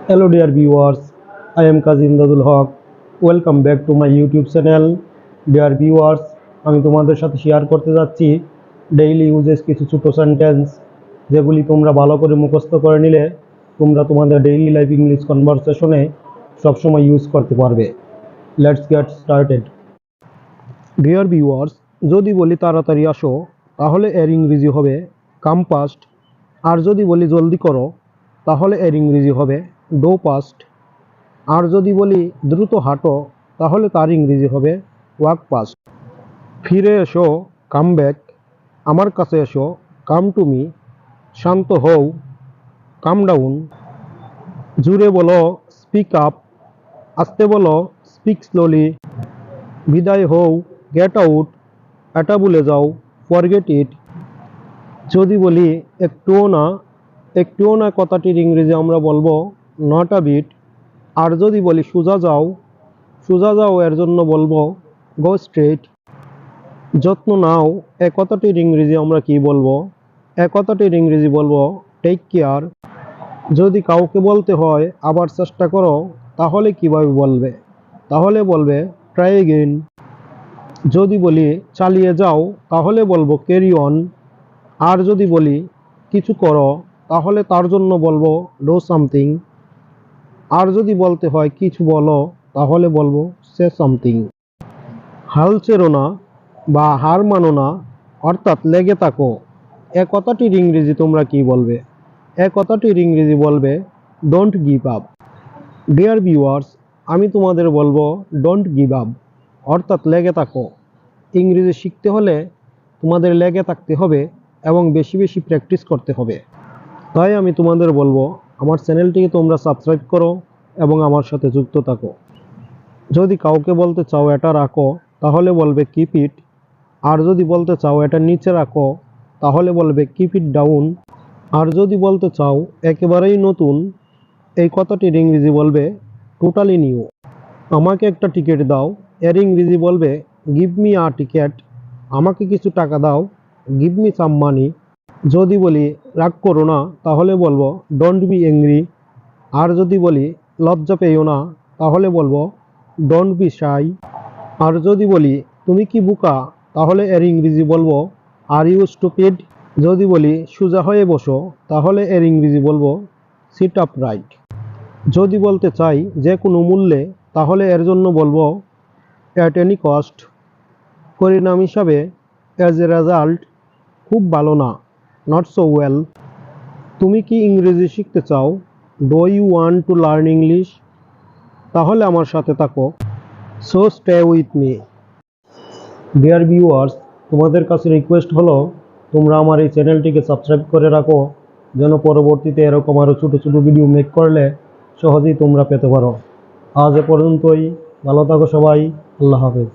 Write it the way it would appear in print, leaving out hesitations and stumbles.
Hello dear viewers, I am Kazi. Welcome back to my YouTube channel. Dear viewers, আমি তোমাদের সাথে share করতে যাচ্ছি ডেইলি ইউজেস কিছু ছোট সেন্টেন্স যেগুলি তোমরা ভালো করে মুখস্থ করে নিলে তোমরা তোমাদের ডেইলি লাইফ ইংলিশ কনভারসেশনে সবসময় ইউজ করতে পারবে। Let's get started. Dear viewers, যদি বলি তাড়াতাড়ি আসো তাহলে এর ইংরেজি হবে কাম ফাস্ট, আর যদি বলি জলদি করো তাহলে এর ইংরেজি হবে ডো ফাস্ট, আর যদি বলি দ্রুত হাঁটো তাহলে তার ইংরেজি হবে ওয়াক ফাস্ট। ফিরে এসো কাম ব্যাক, আমার কাছে এসো কাম টু মি, শান্ত হও কাম ডাউন, জুড়ে বলো স্পিক আপ, আস্তে বলো স্পিক স্লোলি, বিদায় হও গেট আউট, এটা ভুলে যাও ফরগেট ইট। যদি বলি একটুও না কথাটির ইংরেজি আমরা বলবো নট আ বিট, আর যদি বলি সোজা যাও এর জন্য বলবো গো স্ট্রেট। যত্ন নাও এ কথাটির ইংরেজি আমরা কি বলবো? এ কথাটির ইংরেজি বলবো টেক কেয়ার। যদি কাউকে বলতে হয় আবার চেষ্টা করো তাহলে কিভাবে বলবে? তাহলে বলবে ট্রাই এগেইন। যদি বলি চালিয়ে যাও তাহলে বলবো ক্যারি অন, আর যদি বলি কিছু করো তাহলে তার জন্য বলবো ডু সামথিং, আর যদি বলতে হয় কিছু বলো তাহলে বলবো সে সামথিং। হাল ছেড়ো না বা হার মানো না অর্থাৎ লেগে থাকো, এ কথাটির ইংরেজি তোমরা কি বলবে? এ কথাটির ইংরেজি বলবে don't give up. Dear viewers, আমি তোমাদের বলবো ডোন্ট গিভ আপ অর্থাৎ লেগে থাকো। ইংরেজি শিখতে হলে তোমাদের লেগে থাকতে হবে এবং বেশি বেশি প্র্যাকটিস করতে হবে। তাই আমি তোমাদের বলবো আমার চ্যানেলটিকে তোমরা সাবস্ক্রাইব করো এবং আমার সাথে যুক্ত থাকো। যদি কাউকে বলতে চাও এটা রাখো তাহলে বলবে কিপ ইট, আর যদি বলতে চাও এটা নিচে রাখো তাহলে বলবে কিপ ইট ডাউন, আর যদি বলতে চাও একেবারেই নতুন এই কথাটির ইংরেজি বলবে টোটালি নিউ। আমাকে একটা টিকিট দাও এর ইংরেজি বলবে গিভ মি আ টিকেট, আমাকে কিছু টাকা দাও গিভ মি সাম মানি। যদি বলি রাগ করো না তাহলে বলবো ডোন্ট বি অ্যাংরি, আর যদি বলি লজ্জা পেও না তাহলে বলবো ডোন্ট বি শাই, আর যদি বলি তুমি কি বোকা তাহলে এর ইংরেজি বলবো আর ইউ স্টুপিড। যদি বলি সোজা হয়ে বসো তাহলে এর ইংরেজি বলবো সিট আপ রাইট। যদি বলতে চাই যে কোনো মূল্যে তাহলে এর জন্য বলবো অ্যাট এনি কস্ট। পরিণাম হিসাবে অ্যাজ এ রেজাল্ট, খুব ভালো না নট সো ওয়েল। তুমি কি ইংরেজি শিখতে চাও? Do you want to learn English? তাহলে আমার সাথে থাকো, so stay with me. Dear viewers, তোমাদের কাছে রিকোয়েস্ট হলো তোমরা আমার এই চ্যানেলটিকে সাবস্ক্রাইব করে রাখো যেন পরবর্তীতে এরকম আরও ছোটো ছোটো ভিডিও মেক করলে সহজেই তোমরা পেতে পারো। আজ এ পর্যন্তই, ভালো থাকো সবাই, আল্লাহ হাফেজ।